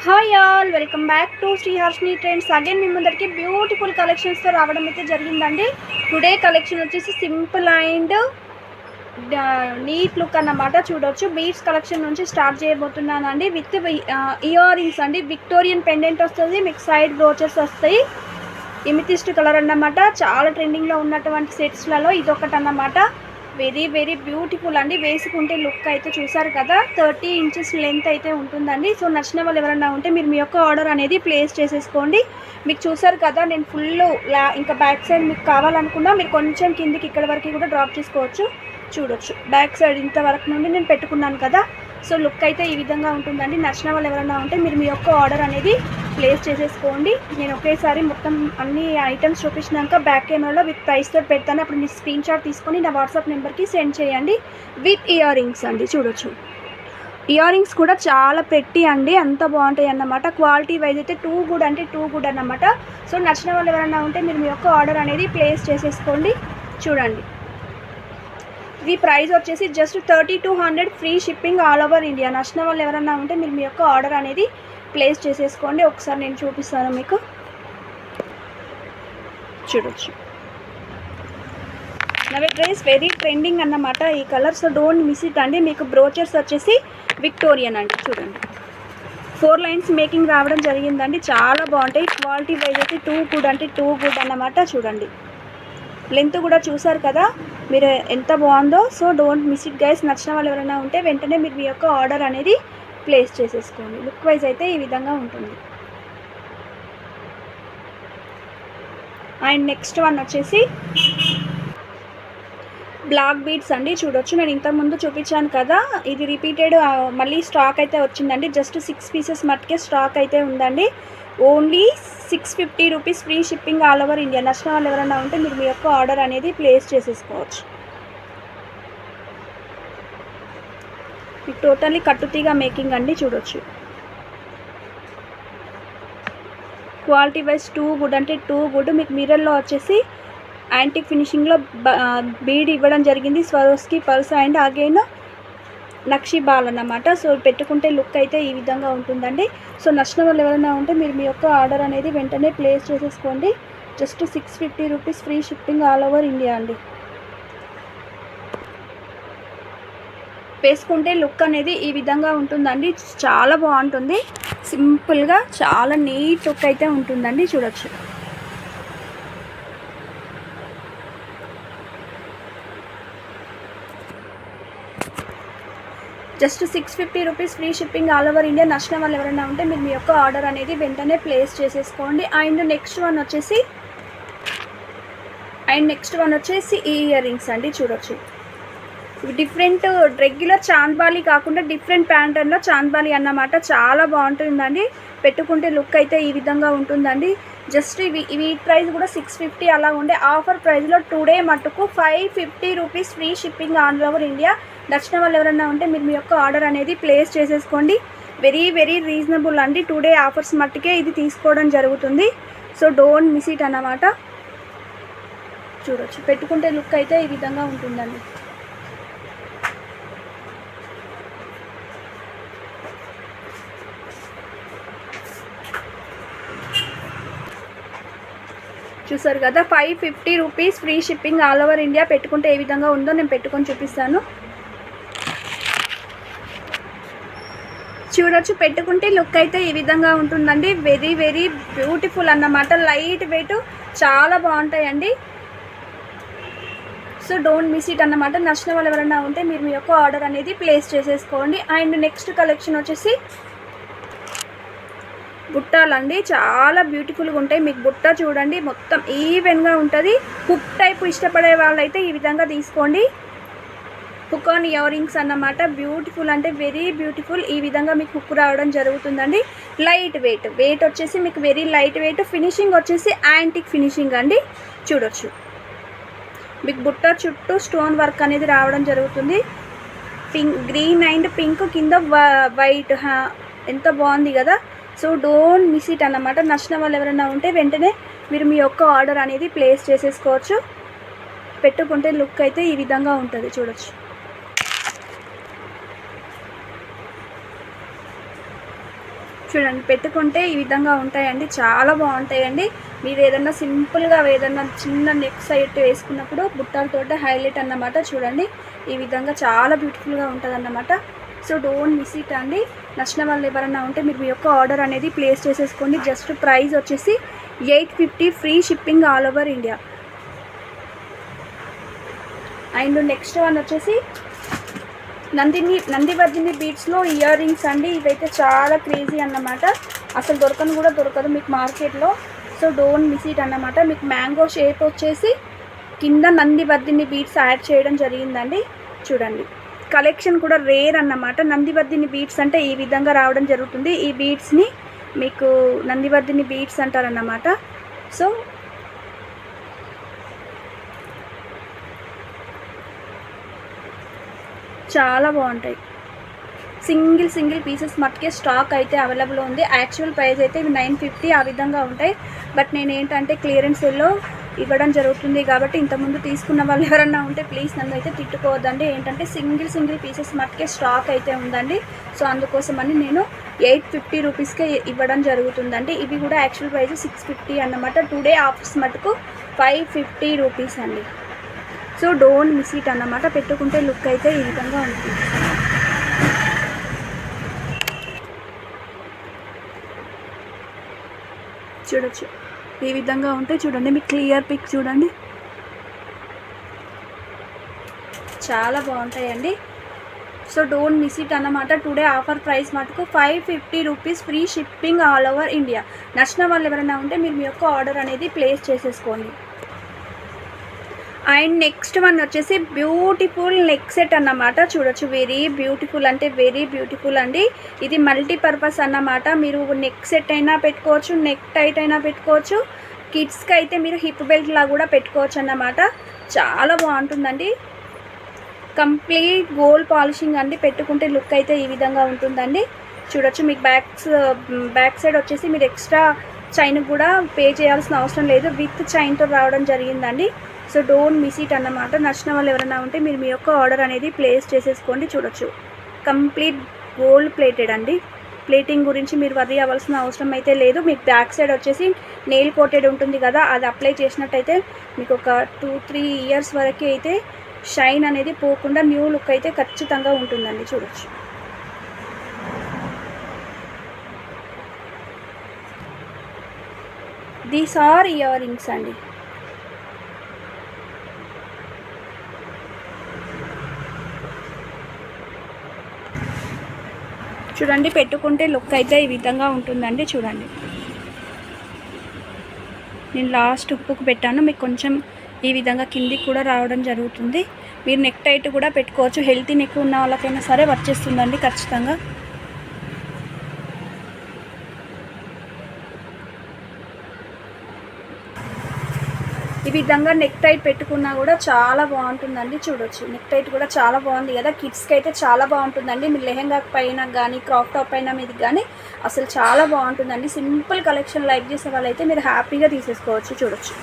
Hi all, welcome back to Sri Harshini trends. Again మీ ముందరికి beautiful కలెక్షన్స్తో రావడం అయితే జరిగిందండి. టుడే కలెక్షన్ వచ్చేసి సింపుల్ అండ్ నీట్ లుక్ అన్నమాట. చూడొచ్చు, బీడ్స్ కలెక్షన్ నుంచి స్టార్ట్ చేయబోతున్నానండి. విత్ ఇయర్ రింగ్స్ అండి. విక్టోరియన్ పెండెంట్ వస్తుంది, మీకు సైడ్ బ్రోచెస్ వస్తాయి. ఇమితిస్ట్ కలర్ అన్నమాట. చాలా ట్రెండింగ్లో ఉన్నటువంటి సెట్స్లలో ఇదొకటి అన్నమాట. వెరీ వెరీ బ్యూటిఫుల్ అండి. వేసుకుంటే లుక్ అయితే చూసారు కదా, 30 ఇంచెస్ లెంత్ అయితే ఉంటుందండి. సో నచ్చిన వాళ్ళు ఎవరైనా ఉంటే మీరు మీ యొక్క ఆర్డర్ అనేది ప్లేస్ చేసేసుకోండి. మీకు చూసారు కదా, నేను ఫుల్ ఇంకా బ్యాక్ సైడ్ మీకు కావాలనుకున్నా మీరు కొంచెం కిందికి ఇక్కడ వరకు కూడా డ్రాప్ చేసుకోవచ్చు. చూడొచ్చు, బ్యాక్ సైడ్ ఇంతవరకు నుండి నేను పెట్టుకున్నాను కదా. సో లుక్ అయితే ఈ విధంగా ఉంటుందండి. నచ్చిన వాళ్ళు ఎవరైనా ఉంటే మీరు మీ యొక్క ఆర్డర్ అనేది ప్లేస్ చేసేసుకోండి. నేను ఒకేసారి మొత్తం అన్ని ఐటమ్స్ చూపించినాక బ్యాక్ కెమెరాలో విత్ ప్రైస్ తోటి పెడతాను. అప్పుడు మీరు స్క్రీన్ షాట్ తీసుకొని నా వాట్సాప్ నెంబర్కి సెండ్ చేయండి. విత్ ఇయర్ రింగ్స్ అండి. చూడొచ్చు, ఇయర్ రింగ్స్ కూడా చాలా పెట్టి అండి, అంత బాగుంటాయి అన్నమాట. క్వాలిటీ వైజ్ అయితే టూ గుడ్ అన్నమాట. సో నచ్చిన వాళ్ళు ఎవరైనా ఉంటే మీరు మీ యొక్క ఆర్డర్ అనేది ప్లేస్ చేసేసుకోండి. చూడండి, ఈ ప్రైస్ వచ్చేసి just 3200 free shipping all over India. నచ్చిన వాళ్ళు ఎవరైనా ఉంటే మీరు మీ యొక్క ఆర్డర్ అనేది ప్లేస్ చేసేసుకోండి. ఒకసారి నేను చూపిస్తాను మీకు. చూడొచ్చు, నవే డ్రెస్ వెరీ ట్రెండింగ్ అన్నమాట ఈ colour. So don't miss it అండి. మీకు బ్రోచర్స్ వచ్చేసి విక్టోరియన్ అండి. చూడండి, 4 లైన్స్ మేకింగ్ రావడం జరిగిందండి. చాలా బాగుంటాయి. క్వాలిటీ వైజ్ అయితే టూ గుడ్ అన్నమాట. చూడండి, లెంత్ కూడా చూసారు కదా మీరు ఎంత బాగుందో. So don't miss it guys. నచ్చిన వాళ్ళు ఎవరైనా ఉంటే వెంటనే మీరు మీ యొక్క ఆర్డర్ అనేది ప్లేస్ చేసేసుకోండి. లుక్ వైజ్ అయితే ఈ విధంగా ఉంటుంది. అండ్ నెక్స్ట్ వన్ వచ్చేసి బ్లాక్ బీడ్స్ అండి. చూడొచ్చు, నేను ఇంతకుముందు చూపించాను కదా, ఇది రిపీటెడ్ మళ్ళీ స్టాక్ అయితే వచ్చిందండి. జస్ట్ 6 పీసెస్ మట్టుకే స్టాక్ అయితే ఉందండి. Only 650 rupees free shipping all over India. నచ్చిన వాళ్ళు ఎవరైనా ఉంటే మీరు మీ యొక్క ఆర్డర్ అనేది ప్లేస్ చేసేసుకోవచ్చు. ఇది టోటల్లీ కట్టుతీగా మేకింగ్ అండి. చూడొచ్చు, క్వాలిటీ వైజ్ టూ గుడ్. మీకు మిర్రర్లో వచ్చేసి యాంటిక్ ఫినిషింగ్లో బీడ్ ఇవ్వడం జరిగింది. Swarovski purse and again nakshi ball అన్నమాట. సో పెట్టుకుంటే లుక్ అయితే ఈ విధంగా ఉంటుందండి. సో నచ్చిన వాళ్ళు ఎవరైనా ఉంటే మీరు మీ యొక్క ఆర్డర్ అనేది వెంటనే ప్లేస్ చేసేసుకోండి. Just 650 rupees free shipping all over India అండి. వేసుకుంటే లుక్ అనేది ఈ విధంగా ఉంటుందండి. చాలా బాగుంటుంది. సింపుల్గా చాలా నీట్ లుక్ అయితే ఉంటుందండి. చూడొచ్చు, just 650 rupees free shipping all over India. నచ్చిన వాళ్ళు ఎవరైనా ఉంటే మీరు మీ యొక్క ఆర్డర్ అనేది వెంటనే ప్లేస్ చేసేసుకోండి. అండ్ నెక్స్ట్ వన్ వచ్చేసి ఈ ఇయర్ రింగ్స్ అండి. చూడొచ్చు, డిఫరెంట్ రెగ్యులర్ చాంద్బాలి కాకుండా డిఫరెంట్ ప్యాటర్న్లో చాంద్బాలి అన్నమాట. చాలా బాగుంటుందండి. పెట్టుకుంటే లుక్ అయితే ఈ విధంగా ఉంటుందండి. జస్ట్ ఇవి ప్రైస్ కూడా 650 అలా ఉండే. ఆఫర్ ప్రైస్లో టుడే మట్టుకు 550 rupees free shipping all over India. నచ్చిన వాళ్ళు ఎవరైనా ఉంటే మీరు మీ యొక్క ఆర్డర్ అనేది ప్లేస్ చేసేసుకోండి. వెరీ వెరీ రీజనబుల్ అండి. టుడే ఆఫర్స్ మట్టుకే ఇది తీసుకోవడం జరుగుతుంది. సో డోంట్ మిస్ ఇట్ అన్నమాట. చూడొచ్చు, పెట్టుకుంటే లుక్ అయితే ఈ విధంగా ఉంటుందండి. చూసారు కదా, 550 rupees free shipping all over India. పెట్టుకుంటే ఏ విధంగా ఉందో నేను పెట్టుకొని చూపిస్తాను. చూడొచ్చు, పెట్టుకుంటే లుక్ అయితే ఈ విధంగా ఉంటుందండి. వెరీ వెరీ బ్యూటిఫుల్ అన్నమాట. లైట్ వెయిట్, చాలా బాగుంటాయండి. సో డోంట్ మిస్ ఇట్ అన్నమాట. నచ్చిన వాళ్ళు ఎవరైనా ఉంటే మీరు మీ యొక్క ఆర్డర్ అనేది ప్లేస్ చేసేసుకోండి. అండ్ నెక్స్ట్ కలెక్షన్ వచ్చేసి బుట్టాలండి. చాలా బ్యూటిఫుల్గా ఉంటాయి. మీకు బుట్ట చూడండి, మొత్తం ఈవెన్గా ఉంటుంది. హుక్ టైప్ ఇష్టపడే వాళ్ళైతే ఈ విధంగా తీసుకోండి. హుక్ ఆన్ ఇయర్ రింగ్స్ అన్నమాట. బ్యూటిఫుల్ అంటే వెరీ బ్యూటిఫుల్. ఈ విధంగా మీకు హుక్ రావడం జరుగుతుందండి. లైట్ వెయిట్ వచ్చేసి మీకు వెరీ లైట్ వెయిట్. ఫినిషింగ్ వచ్చేసి యాంటిక్ ఫినిషింగ్ అండి. చూడొచ్చు, మీకు బుట్ట చుట్టూ స్టోన్ వర్క్ అనేది రావడం జరుగుతుంది. గ్రీన్ అండ్ పింక్ కింద వైట్, ఎంత బాగుంది కదా. సో డోంట్ మిస్ ఇట్ అన్నమాట. నచ్చిన వాళ్ళు ఎవరైనా ఉంటే వెంటనే మీరు మీ యొక్క ఆర్డర్ అనేది ప్లేస్ చేసేసుకోవచ్చు. పెట్టుకుంటే లుక్ అయితే ఈ విధంగా ఉంటుంది. చూడొచ్చు, చూడండి పెట్టుకుంటే ఈ విధంగా ఉంటాయండి, చాలా బాగుంటాయండి. మీరు ఏదన్నా సింపుల్గా ఏదన్నా చిన్న నెక్ సైడ్ వేసుకున్నప్పుడు బుట్టలతోటే హైలైట్ అన్నమాట. చూడండి ఈ విధంగా చాలా బ్యూటిఫుల్గా ఉంటుంది అన్నమాట. సో డోంట్ మిస్ ఇట్ అండి. నచ్చిన వాళ్ళు ఎవరన్నా ఉంటే మీరు మీ యొక్క ఆర్డర్ అనేది ప్లేస్ చేసేసుకోండి. జస్ట్ ప్రైస్ వచ్చేసి 850, free shipping all over India. And next one వచ్చేసి నందివర్ధిని బీట్స్లో ఇయర్ రింగ్స్ అండి. ఇవైతే చాలా క్రేజీ అన్నమాట, అసలు దొరకను కూడా దొరకదు మీకు మార్కెట్లో. సో డోంట్ మిస్ ఇట్ అన్నమాట. మీకు మ్యాంగో షేప్ వచ్చేసి కింద నందివర్ధిని బీట్స్ యాడ్ చేయడం జరిగిందండి. చూడండి కలెక్షన్ కూడా రేర్ అన్నమాట. నందివర్ధిని బీట్స్ అంటే ఈ విధంగా రావడం జరుగుతుంది. ఈ బీట్స్ని మీకు నందివర్ధిని బీట్స్ అంటారన్నమాట. సో చాలా బాగుంటాయి. సింగిల్ పీసెస్ మట్టుకే స్టాక్ అయితే అవైలబుల్ ఉంది. యాక్చువల్ ప్రైస్ అయితే ఇవి 950 ఆ విధంగా ఉంటాయి. బట్ నేను ఏంటంటే క్లియరెన్స్ సేల్లో ఇవ్వడం జరుగుతుంది కాబట్టి ఇంతకుముందు తీసుకున్న వాళ్ళు ఎవరన్నా ఉంటే ప్లీజ్ నన్ను అయితే తిట్టుకోవద్దండి. ఏంటంటే సింగిల్ పీసెస్ మట్టుకే స్టాక్ అయితే ఉందండి. సో అందుకోసమని నేను 850 రూపీస్కే ఇవ్వడం జరుగుతుందండి. ఇవి కూడా యాక్చువల్ ప్రైస్ 650 అన్నమాట. టుడే ఆఫర్స్ మటుకు 550 రూపీస్ అండి. సో డోంట్ మిస్ ఇట్ అన్నమాట. పెట్టుకుంటే లుక్ అయితే ఈ విధంగా ఉంటుంది. చూడొచ్చు ఈ విధంగా ఉంటే చూడండి, మీకు క్లియర్ పిక్ చూడండి, చాలా బాగుంటాయండి. సో డోంట్ మిస్ ఇట్ అన్నమాట. టుడే ఆఫర్ ప్రైస్ మటుకు 550 rupees, free shipping all over India. నచ్చిన వాళ్ళు ఎవరైనా ఉంటే మీరు మీ యొక్క ఆర్డర్ అనేది ప్లేస్ చేసేసుకోండి. అండ్ నెక్స్ట్ వన్ వచ్చేసి బ్యూటిఫుల్ నెక్ సెట్ అన్నమాట. చూడొచ్చు వెరీ బ్యూటిఫుల్ అంటే వెరీ బ్యూటిఫుల్ అండి. ఇది మల్టీపర్పస్ అన్నమాట. మీరు నెక్ సెట్ అయినా పెట్టుకోవచ్చు, నెక్ టైట్ అయినా పెట్టుకోవచ్చు. కిడ్స్కి అయితే మీరు హిప్ బెల్ట్ లా కూడా పెట్టుకోవచ్చు అన్నమాట. చాలా బాగుంటుందండి. కంప్లీట్ గోల్డ్ పాలిషింగ్ అండి. పెట్టుకుంటే లుక్ అయితే ఈ విధంగా ఉంటుందండి. చూడొచ్చు మీకు బ్యాక్ సైడ్ వచ్చేసి మీరు ఎక్స్ట్రా చైన్ కూడా పే చేయాల్సిన అవసరం లేదు, విత్ చైన్తో రావడం జరిగిందండి. సో డోంట్ మిస్ ఇట్ అన్నమాట. నచ్చిన వాళ్ళు ఎవరైనా ఉంటే మీరు మీ యొక్క ఆర్డర్ అనేది ప్లేస్ చేసేసుకోండి. చూడొచ్చు కంప్లీట్ గోల్డ్ ప్లేటెడ్ అండి. ప్లేటింగ్ గురించి మీరు వర్రీ అవ్వాల్సిన అవసరం అయితే లేదు. మీకు బ్యాక్ సైడ్ వచ్చేసి నెయిల్ కోటెడ్ ఉంటుంది కదా, అది అప్లై చేసినట్టయితే మీకు ఒక 2-3 ఇయర్స్ వరకు అయితే షైన్ అనేది పోకుండా న్యూ లుక్ అయితే ఖచ్చితంగా ఉంటుందండి. చూడొచ్చు దీస్ ఆర్ ఇయర్ రింగ్స్ అండి. చూడండి పెట్టుకుంటే లుక్ అయితే ఈ విధంగా ఉంటుందండి. చూడండి నేను లాస్ట్ ఉప్పుకు పెట్టాను, మీకు కొంచెం ఈ విధంగా కిందికి కూడా రావడం జరుగుతుంది. మీరు నెక్ టైట్ కూడా పెట్టుకోవచ్చు. హెల్తీ నెక్ ఉన్న వాళ్ళకైనా సరే వచ్చేస్తుందండి ఖచ్చితంగా. ఈ విధంగా నెక్ టైట్ పెట్టుకున్నా కూడా చాలా బాగుంటుందండి. చూడొచ్చు నెక్ టైట్ కూడా చాలా బాగుంది కదా. కిడ్స్కి అయితే చాలా బాగుంటుందండి. మీరు లెహెంగా పైన కానీ క్రాప్ టాప్ పైన మీది కానీ అసలు చాలా బాగుంటుందండి. సింపుల్ కలెక్షన్ లైక్ చేసే వాళ్ళైతే మీరు హ్యాపీగా తీసేసుకోవచ్చు. చూడొచ్చు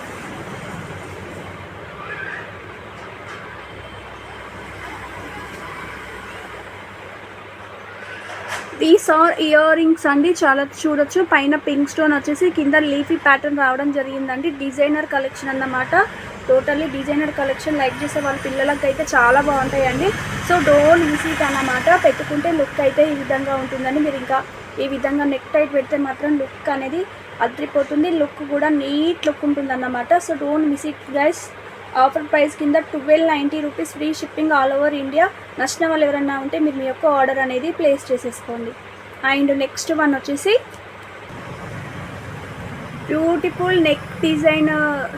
దీస్ ఆర్ ఇయర్ రింగ్స్ అండి. చాలా చూడొచ్చు పైన పింక్ స్టోన్ వచ్చేసి కింద లీఫీ ప్యాటర్న్ రావడం జరిగిందండి. డిజైనర్ కలెక్షన్ అన్నమాట. టోటల్లీ డిజైనర్ కలెక్షన్ లైక్ చేసే వాళ్ళ పిల్లలకి అయితే చాలా బాగుంటాయండి. సో డోంట్ మిస్ ఇట్ అన్నమాట. పెట్టుకుంటే లుక్ అయితే ఈ విధంగా ఉంటుందండి. మీరు ఇంకా ఈ విధంగా నెక్ టైట్ పెడితే మాత్రం లుక్ అనేది అదిరిపోతుంది. లుక్ కూడా నీట్ లుక్ ఉంటుంది అన్నమాట. So don't miss it guys. Offer price కింద 1290 rupees, free shipping all over India. నచ్చిన వాళ్ళు ఎవరైనా ఉంటే మీరు మీ యొక్క ఆర్డర్ అనేది ప్లేస్ చేసేసుకోండి. అండ్ నెక్స్ట్ వన్ వచ్చేసి బ్యూటిఫుల్ నెక్ డిజైన్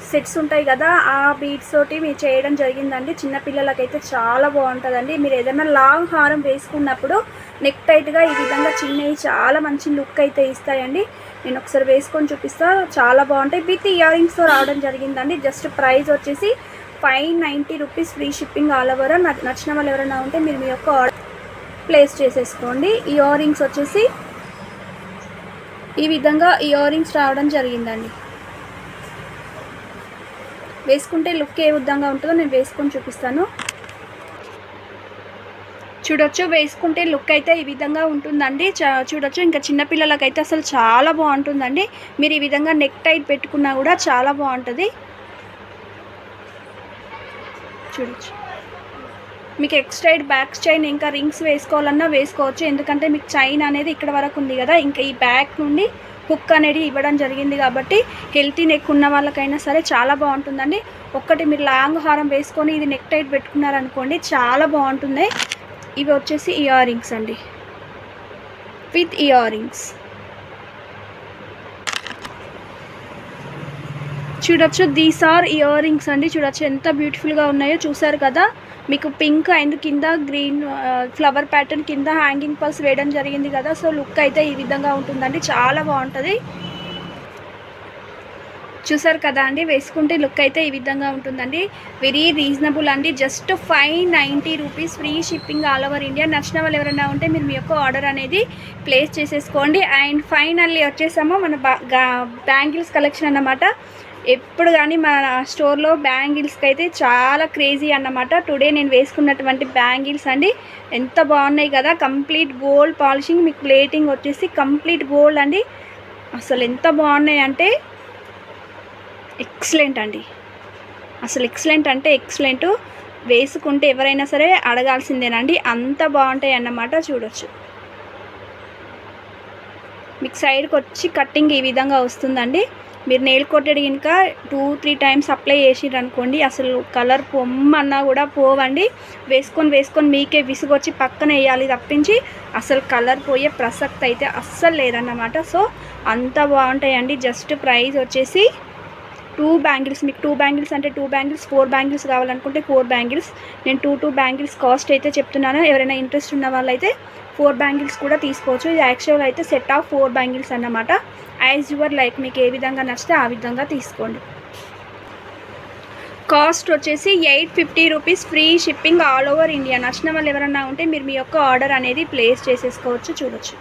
సెట్స్ ఉంటాయి కదా, ఆ బీడ్స్ తోటి మీరు చేయడం జరిగిందండి. చిన్నపిల్లలకైతే చాలా బాగుంటుందండి. మీరు ఏదైనా లాంగ్ హారం వేసుకున్నప్పుడు నెక్ టైట్గా ఈ విధంగా చిన్నవి చాలా మంచి లుక్ అయితే ఇస్తాయండి. నేను ఒకసారి వేసుకొని చూపిస్తా, చాలా బాగుంటాయి. విత్ ఇయర్ రింగ్స్తో రావడం జరిగిందండి. జస్ట్ ప్రైస్ వచ్చేసి 590 rupees, free shipping all over. నచ్చిన వాళ్ళు ఎవరైనా ఉంటే మీరు మీ యొక్క ఆర్డర్ ప్లేస్ చేసేసుకోండి. ఇయర్ రింగ్స్ వచ్చేసి ఈ విధంగా ఇయర్ రింగ్స్ రావడం జరిగిందండి. వేసుకుంటే లుక్ ఏ విధంగా ఉంటుందో నేను వేసుకొని చూపిస్తాను. చూడొచ్చు, వేసుకుంటే లుక్ అయితే ఈ విధంగా ఉంటుందండి. చూడొచ్చు, ఇంకా చిన్నపిల్లలకైతే అసలు చాలా బాగుంటుందండి. మీరు ఈ విధంగా నెక్ టైట్ పెట్టుకున్నా కూడా చాలా బాగుంటుంది. చూడొచ్చు, మీకు ఎక్స్ట్రైడ్ బ్యాక్ చైన్ ఇంకా రింగ్స్ వేసుకోవాలన్నా వేసుకోవచ్చు. ఎందుకంటే మీకు చైన్ అనేది ఇక్కడ వరకు ఉంది కదా, ఇంకా ఈ బ్యాక్ నుండి హుక్ అనేది ఇవ్వడం జరిగింది కాబట్టి హెల్తీ నెక్ ఉన్న వాళ్ళకైనా సరే చాలా బాగుంటుందండి. ఒక్కటి మీరు లాంగ్ హారం వేసుకొని ఇది నెక్ టైట్ పెట్టుకున్నారనుకోండి, చాలా బాగుంటుంది. ఇవి వచ్చేసి ఇయర్ రింగ్స్ అండి, విత్ ఇయర్ రింగ్స్. చూడొచ్చు, దీస్ ఆర్ ఇయర్ రింగ్స్ అండి. చూడొచ్చు ఎంత బ్యూటిఫుల్గా ఉన్నాయో, చూసారు కదా. మీకు పింక్ అండ్ కింద గ్రీన్ ఫ్లవర్ ప్యాటర్న్ కింద హ్యాంగింగ్ పర్స్ వేయడం జరిగింది కదా. సో లుక్ అయితే ఈ విధంగా ఉంటుందండి, చాలా బాగుంటుంది. చూసారు కదా అండి, వేసుకుంటే లుక్ అయితే ఈ విధంగా ఉంటుందండి. వెరీ రీజనబుల్ అండి, just 590 rupees, free shipping all over India. నచ్చిన వాళ్ళు ఎవరైనా ఉంటే మీరు మీ యొక్క ఆర్డర్ అనేది ప్లేస్ చేసేసుకోండి. అండ్ ఫైనల్లీ వచ్చేసాము మన బ్యాంగిల్స్ కలెక్షన్ అన్నమాట. ఎప్పుడు కానీ మన స్టోర్లో బ్యాంగిల్స్కి అయితే చాలా క్రేజీ అన్నమాట. టుడే నేను వేసుకున్నటువంటి బ్యాంగిల్స్ అండి, ఎంత బాగున్నాయి కదా. కంప్లీట్ గోల్డ్ పాలిషింగ్, మీకు ప్లేటింగ్ వచ్చేసి కంప్లీట్ గోల్డ్ అండి. అసలు ఎంత బాగున్నాయి అంటే ఎక్సలెంట్ అండి, అసలు ఎక్సలెంట్ అంటే ఎక్సలెంట్. వేసుకుంటే ఎవరైనా సరే అడగాల్సిందేనండి, అంత బాగుంటాయి అన్నమాట. చూడొచ్చు, మీకు సైడ్కి వచ్చి కట్టింగ్ ఈ విధంగా వస్తుందండి. మీరు నెయిల్ కోటెడ్ ఇంకా 2-3 టైమ్స్ అప్లై చేసిర్రు అనుకోండి, అసలు కలర్ పొమ్మన్నా కూడా పోవండి. వేసుకొని మీకే విసుగొచ్చి పక్కన వేయాలి తప్పించి అసలు కలర్ పోయే ప్రసక్తి అయితే అస్సలు లేదన్నమాట. సో అంత బాగుంటాయండి. జస్ట్ ప్రైస్ వచ్చేసి 2 బ్యాంగిల్స్, మీకు 2 బ్యాంగిల్స్ అంటే 2 బ్యాంగిల్స్, 4 బ్యాంగిల్స్ కావాలనుకుంటే 4 బ్యాంగిల్స్. నేను 2 బ్యాంగిల్స్ కాస్ట్ అయితే చెప్తున్నాను. ఎవరైనా ఇంట్రెస్ట్ ఉన్న వాళ్ళైతే 4 బ్యాంగిల్స్ కూడా తీసుకోవచ్చు. ఇది యాక్చువల్ అయితే సెట్ ఆఫ్ 4 బ్యాంగిల్స్ అన్నమాట. యాజ్ యువర్ లైక్, మీకు ఏ విధంగా నచ్చితే ఆ విధంగా తీసుకోండి. కాస్ట్ వచ్చేసి 850 rupees, free shipping all over India. నచ్చిన వాళ్ళు ఎవరైనా ఉంటే మీరు మీ యొక్క ఆర్డర్ అనేది ప్లేస్ చేసేసుకోవచ్చు. చూడొచ్చు,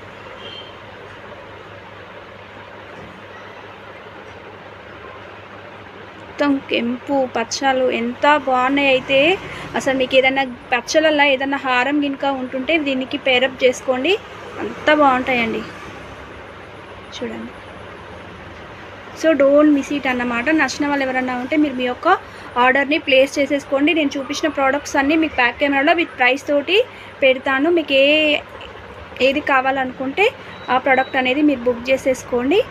మొత్తం కెంపు పచ్చలు ఎంత బాగున్నాయి అయితే. అసలు మీకు ఏదైనా పచ్చలల్లో ఏదైనా హారం గినుక ఉంటుంటే దీనికి పేరప్ చేసుకోండి, అంత బాగుంటాయండి. చూడండి, సో డోంట్ మిస్ ఇట్ అన్నమాట. నచ్చిన వాళ్ళు ఎవరైనా ఉంటే మీరు మీ యొక్క ఆర్డర్ని ప్లేస్ చేసేసుకోండి. నేను చూపించిన ప్రోడక్ట్స్ అన్నీ మీకు బ్యాక్ కెమెరాలో విత్ ప్రైస్ తోటి పెడతాను. మీకు ఏది కావాలనుకుంటే ఆ ప్రోడక్ట్ అనేది మీరు బుక్ చేసేసుకోండి.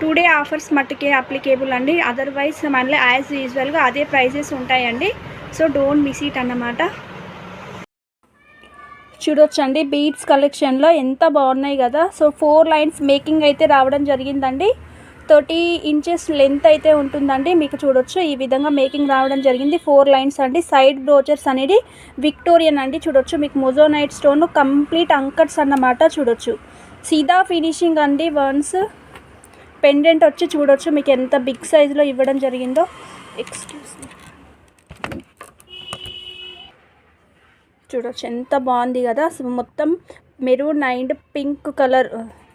టుడే ఆఫర్స్ మట్టుకే అప్లికేబుల్ అండి, అదర్వైజ్ మళ్ళీ యాజ్ యూజువల్గా అదే ప్రైజెస్ ఉంటాయండి. సో డోంట్ మిస్ ఇట్ అన్నమాట. చూడొచ్చండి, బీడ్స్ కలెక్షన్లో ఎంత బాగున్నాయి కదా. సో 4 లైన్స్ మేకింగ్ అయితే రావడం జరిగిందండి. 30 ఇంచెస్ లెంత్ అయితే ఉంటుందండి. మీకు చూడొచ్చు, ఈ విధంగా మేకింగ్ రావడం జరిగింది. 4 లైన్స్ అండి. సైడ్ బ్రోచర్స్ అనేది విక్టోరియన్ అండి. చూడొచ్చు, మీకు మొజోనైట్ స్టోన్ కంప్లీట్ అంకట్స్ అన్నమాట. చూడొచ్చు, సీదా ఫినిషింగ్ అండి. వన్స్ పెండెంట్ వచ్చి చూడొచ్చు మీకు ఎంత బిగ్ సైజులో ఇవ్వడం జరిగిందో. ఎక్స్క్యూజ్ మీ, చూడొచ్చు ఎంత బాగుంది కదా. మొత్తం maroon and pink colour,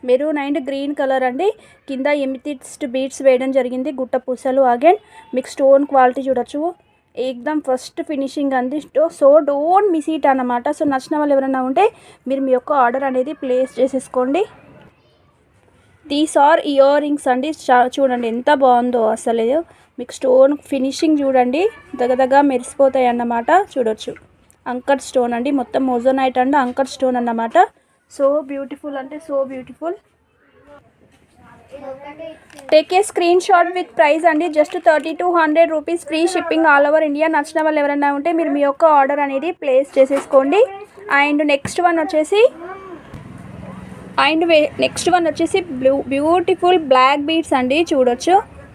maroon and green colour అండి. కింద ఎమితిస్ట్ బీడ్స్ వేయడం జరిగింది, గుట్ట పూసలు. అగైన్ మీకు స్టోన్ క్వాలిటీ చూడొచ్చు, ఏకదమ్ ఫస్ట్ ఫినిషింగ్ అంది. సో డోంట్ మిస్ ఇట్ అన్నమాట. సో నచ్చిన వాళ్ళు ఎవరైనా ఉంటే మీరు మీ యొక్క ఆర్డర్ అనేది ప్లేస్ చేసేసుకోండి. దీస్ ఆర్ ఇయర్ రింగ్స్ అండి. చూడండి ఎంత బాగుందో అసలు. మీకు స్టోన్ ఫినిషింగ్ చూడండి, దగ్గర మెరిసిపోతాయి అన్నమాట. చూడొచ్చు, అంకర్ స్టోన్ అండి, మొత్తం మోజోనైట్ అండ్ అంకర్ స్టోన్ అన్నమాట. సో బ్యూటిఫుల్ అంటే so beautiful. Take a screenshot with price అండి, just 3200 rupees, free shipping all over India. నచ్చిన వాళ్ళు ఎవరైనా ఉంటే మీరు మీ యొక్క ఆర్డర్ అనేది ప్లేస్ చేసేసుకోండి. అండ్ నెక్స్ట్ వన్ వచ్చేసి బ్యూటిఫుల్ బ్లాక్ బీడ్స్ అండి. చూడొచ్చు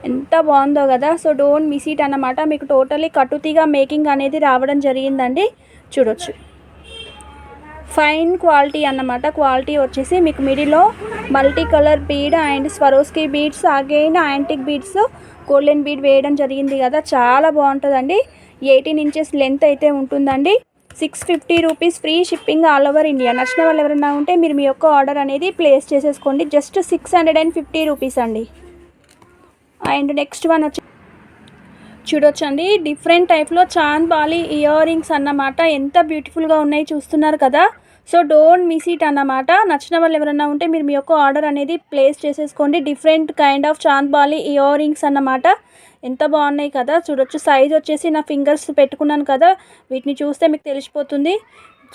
ఎంత బాగుందో కదా. సో డోంట్ మిస్ ఇట్ అన్నమాట. మీకు టోటలీ కటుతీగా మేకింగ్ అనేది రావడం జరిగిందండి. చూడొచ్చు, ఫైన్ క్వాలిటీ అన్నమాట. క్వాలిటీ వచ్చేసి మీకు మిడిల్లో multi colour bead and Swarovski beads, again antique beads, golden bead వేయడం జరిగింది కదా. చాలా బాగుంటుందండి. 18 ఇంచెస్ లెంత్ అయితే ఉంటుందండి. 650 rupees, free shipping all over India. నచ్చిన వాళ్ళు ఎవరైనా ఉంటే మీరు మీ యొక్క ఆర్డర్ అనేది ప్లేస్ చేసేసుకోండి. జస్ట్ 650 రూపీస్ అండి. అండ్ నెక్స్ట్ వన్ వచ్చి చూడొచ్చండి, డిఫరెంట్ టైప్లో చాంద్ బాలి ఇయర్ రింగ్స్ అన్నమాట. ఎంత బ్యూటిఫుల్గా ఉన్నాయి చూస్తున్నారు కదా. సో డోంట్ మిస్ ఇట్ అన్నమాట. నచ్చిన వాళ్ళు ఎవరైనా ఉంటే మీరు మీ యొక్క ఆర్డర్ అనేది ప్లేస్ చేసేసుకోండి. Different kind of Chand Bali ear rings అన్నమాట. ఎంత బాగున్నాయి కదా. చూడొచ్చు, సైజ్ వచ్చేసి నా ఫింగర్స్ పెట్టుకున్నాను కదా, వీటిని చూస్తే మీకు తెలిసిపోతుంది.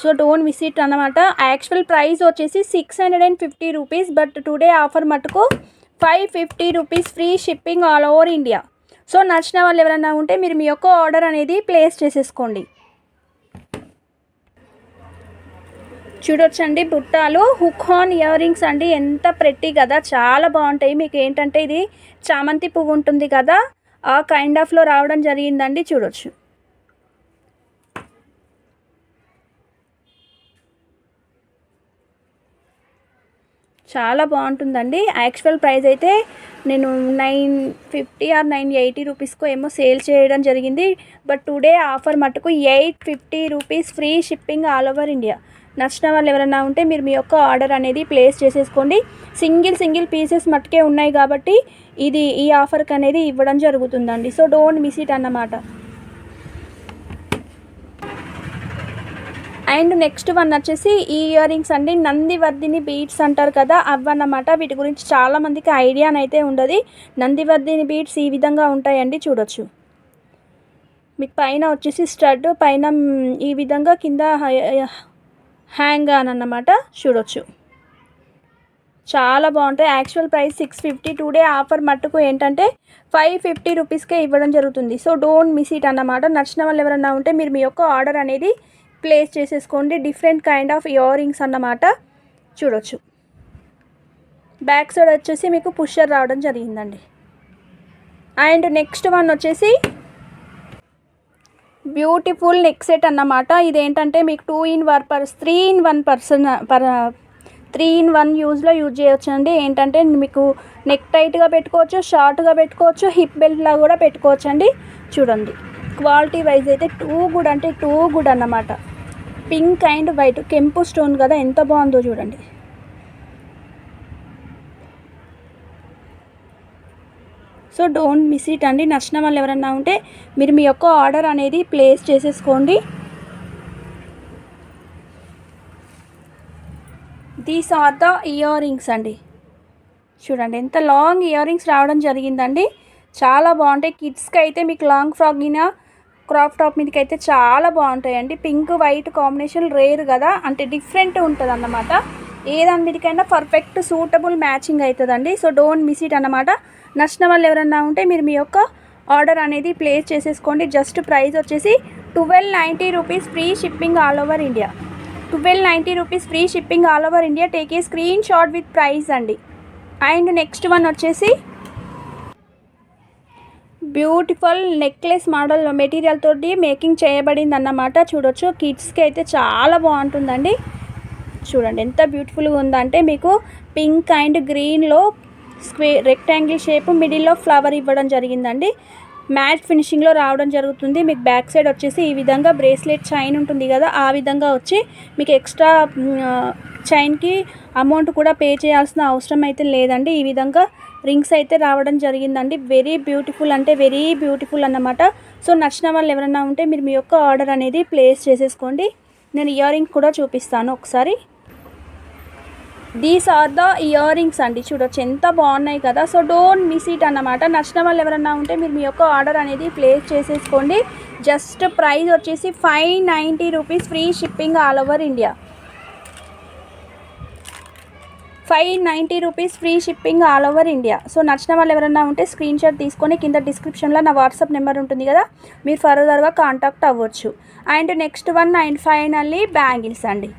సో డోంట్ మిస్ ఇట్ అన్నమాట. యాక్చువల్ ప్రైస్ వచ్చేసి 650 రూపీస్, బట్ టుడే ఆఫర్ మటుకు 550 rupees free shipping all over India. So నచ్చిన వాళ్ళు ఎవరైనా ఉంటే మీరు మీ యొక్క ఆర్డర్ అనేది ప్లేస్ చేసేసుకోండి. చూడొచ్చండి, బుట్టాలు హుక్ ఆన్ ఇయర్ రింగ్స్ అండి. ఎంత ప్రెట్టి కదా, చాలా బాగుంటాయి. మీకు ఏంటంటే ఇది చామంతి పువ్వు ఉంటుంది కదా, ఆ కైండ్ ఆఫ్లో రావడం జరిగిందండి. చూడొచ్చు, చాలా బాగుంటుందండి. యాక్చువల్ ప్రైస్ అయితే నేను 950 ఆర్ 980 రూపీస్కో ఏమో సేల్ చేయడం జరిగింది, బట్ టుడే ఆఫర్ మటుకు 850 rupees free shipping all over India. నచ్చిన వాళ్ళు ఎవరైనా ఉంటే మీరు మీ యొక్క ఆర్డర్ అనేది ప్లేస్ చేసేసుకోండి. సింగిల్ పీసెస్ మట్టుకే ఉన్నాయి కాబట్టి ఈ ఆఫర్కి అనేది ఇవ్వడం జరుగుతుందండి. సో డోంట్ మిస్ ఇట్ అన్నమాట. అండ్ నెక్స్ట్ వన్ వచ్చేసి ఈ ఇయర్ రింగ్స్ అండి. నందివర్ధిని బీడ్స్ అంటారు కదా, అవ్వన్నమాట. వీటి గురించి చాలామందికి ఐడియానైతే ఉండదు. నందివర్ధిని బీడ్స్ ఈ విధంగా ఉంటాయండి. చూడొచ్చు, మీకు పైన వచ్చేసి స్టడ్, పైన ఈ విధంగా కింద హ్యాంగ్ ఆన్ అన్నమాట. చూడొచ్చు, చాలా బాగుంటాయి. యాక్చువల్ ప్రైస్ 650, టుడే ఆఫర్ మట్టుకు ఏంటంటే 550 రూపీస్కే ఇవ్వడం జరుగుతుంది. సో డోంట్ మిస్ ఇట్ అన్నమాట. నచ్చిన వాళ్ళు ఎవరైనా ఉంటే మీరు మీ యొక్క ఆర్డర్ అనేది ప్లేస్ చేసేసుకోండి. Different kind of ear rings అన్నమాట. చూడొచ్చు, బ్యాక్ సైడ్ వచ్చేసి మీకు పుషర్ రావడం జరిగిందండి. అండ్ నెక్స్ట్ వన్ వచ్చేసి బ్యూటిఫుల్ నెక్ సెట్ అన్నమాట. ఇదేంటంటే మీకు 3 in 1 యూజ్లో యూజ్ చేయొచ్చు అండి. ఏంటంటే మీకు నెక్ టైట్గా పెట్టుకోవచ్చు, షార్ట్గా పెట్టుకోవచ్చు, హిప్ బెల్ట్లా కూడా పెట్టుకోవచ్చు అండి. చూడండి, క్వాలిటీ వైజ్ అయితే టూ గుడ్ అన్నమాట. పింక్ అండ్ వైట్ కెంపు స్టోన్ కదా, ఎంత బాగుందో చూడండి. సో డోంట్ మిస్ ఇట్ అండి. నచ్చిన వాళ్ళు ఎవరన్నా ఉంటే మీరు మీ యొక్క ఆర్డర్ అనేది ప్లేస్ చేసేసుకోండి. These are the earrings అండి. చూడండి, ఎంత లాంగ్ ఇయర్ రింగ్స్ రావడం జరిగిందండి. చాలా బాగుంటాయి. కిడ్స్కి అయితే మీకు లాంగ్ ఫ్రాక్ అయినా క్రాప్ టాప్ మీదకి అయితే చాలా బాగుంటాయండి. పింక్ వైట్ కాంబినేషన్ రేర్ కదా, అంటే డిఫరెంట్ ఉంటుంది అన్నమాట. ఏ దాని మీదకైనా పర్ఫెక్ట్ సూటబుల్ మ్యాచింగ్ అవుతుందండి. సో డోంట్ మిస్ ఇట్ అన్నమాట. నచ్చిన వాళ్ళు ఎవరన్నా ఉంటే మీరు మీ యొక్క ఆర్డర్ అనేది ప్లేస్ చేసేసుకోండి. జస్ట్ ప్రైస్ వచ్చేసి 1290 rupees free shipping all over India. 1290 rupees free shipping all over India. Take a screenshot with price అండి. అండ్ నెక్స్ట్ వన్ వచ్చేసి బ్యూటిఫుల్ నెక్లెస్ మోడల్ మెటీరియల్ తోటి మేకింగ్ చేయబడింది అన్నమాట. చూడొచ్చు, కిడ్స్కి అయితే చాలా బాగుంటుందండి. చూడండి ఎంత బ్యూటిఫుల్గా ఉందంటే మీకు పింక్ అండ్ గ్రీన్లో రెక్టాంగిల్ షేప్, మిడిల్లో ఫ్లవర్ ఇవ్వడం జరిగిందండి. మ్యాట్ ఫినిషింగ్లో రావడం జరుగుతుంది. మీకు బ్యాక్ సైడ్ వచ్చేసి ఈ విధంగా బ్రేస్లెట్ చైన్ ఉంటుంది కదా, ఆ విధంగా వచ్చి మీకు ఎక్స్ట్రా చైన్కి అమౌంట్ కూడా పే చేయాల్సిన అవసరం అయితే లేదండి. ఈ విధంగా రింగ్స్ అయితే రావడం జరిగిందండి. వెరీ బ్యూటిఫుల్ అంటే వెరీ బ్యూటిఫుల్ అన్నమాట. సో నచ్చిన వాళ్ళు ఎవరైనా ఉంటే మీరు మీ యొక్క ఆర్డర్ అనేది ప్లేస్ చేసేసుకోండి. నేను ఇయర్ రింగ్ కూడా చూపిస్తాను ఒకసారి. These are the earrings అండి. చూడొచ్చు ఎంత బాగున్నాయి కదా. సో డోంట్ మిస్ ఇట్ అన్నమాట. నచ్చిన వాళ్ళు ఎవరైనా ఉంటే మీరు మీ యొక్క ఆర్డర్ అనేది ప్లేస్ చేసేసుకోండి. జస్ట్ ప్రైస్ వచ్చేసి 590 rupees free shipping all over India. 590 rupees free shipping all over India. So నచ్చిన వాళ్ళు ఎవరైనా ఉంటే స్క్రీన్ షాట్ తీసుకొని కింద డిస్క్రిప్షన్లో నా వాట్సాప్ నెంబర్ ఉంటుంది కదా, మీరు ఫర్దర్గా కాంటాక్ట్ అవ్వచ్చు. And next one and finally bangles అండి.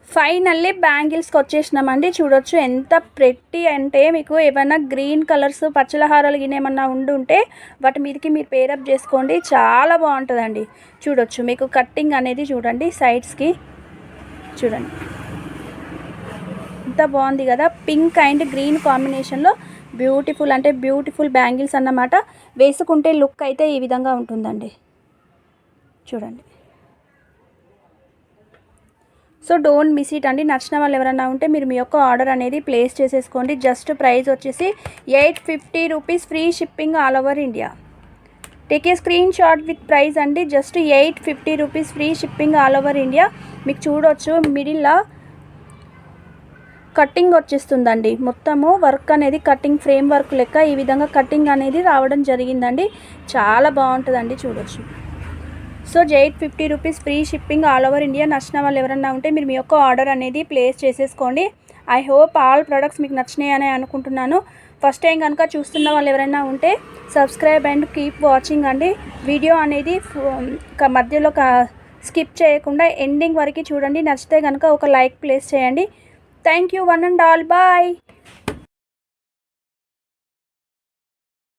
ఫైనల్లీ బ్యాంగిల్స్కి వచ్చేసినామండి. చూడొచ్చు ఎంత ప్రెట్టి అంటే మీకు ఏమైనా గ్రీన్ కలర్స్ పచ్చల హారాలు గిన్నె ఏమన్నా ఉండుంటే వాటి మీదకి మీరు పేరప్ చేసుకోండి, చాలా బాగుంటుందండి. చూడొచ్చు, మీకు కట్టింగ్ అనేది చూడండి సైడ్స్కి, చూడండి ఎంత బాగుంది కదా. పింక్ అండ్ గ్రీన్ కాంబినేషన్లో బ్యూటిఫుల్ అంటే బ్యూటిఫుల్ బ్యాంగిల్స్ అన్నమాట. వేసుకుంటే లుక్ అయితే ఈ విధంగా ఉంటుందండి. చూడండి, సో డోంట్ మిస్ ఇట్ అండి. నచ్చిన వాళ్ళు ఎవరైనా ఉంటే మీరు మీ యొక్క ఆర్డర్ అనేది ప్లేస్ చేసేసుకోండి. జస్ట్ ప్రైస్ వచ్చేసి 850 rupees free shipping all over India. Take a screenshot with price అండి. Just 850 rupees, free shipping all over India. మీకు చూడొచ్చు మిడిల్లో కటింగ్ వచ్చేస్తుందండి. మొత్తము వర్క్ అనేది కటింగ్ ఫ్రేమ్ వర్క్ లెక్క ఈ విధంగా కటింగ్ అనేది రావడం జరిగిందండి. చాలా బాగుంటుందండి, చూడొచ్చు. So 850 rupees, free shipping all over India. నచ్చిన వాళ్ళు ఎవరన్నా ఉంటే మీరు మీ యొక్క ఆర్డర్ అనేది ప్లేస్ చేసేసుకోండి. ఐ హోప్ ఆల్ ప్రొడక్ట్స్ మీకు నచ్చినాయని అనుకుంటున్నాను. ఫస్ట్ టైం కనుక చూస్తున్న వాళ్ళు ఎవరైనా ఉంటే సబ్స్క్రైబ్ అండ్ కీప్ వాచింగ్ అండి. వీడియో అనేది మధ్యలో స్కిప్ చేయకుండా ఎండింగ్ వరకు చూడండి. నచ్చితే కనుక ఒక లైక్ ప్లేస్ చేయండి. Thank you one and all. Bye.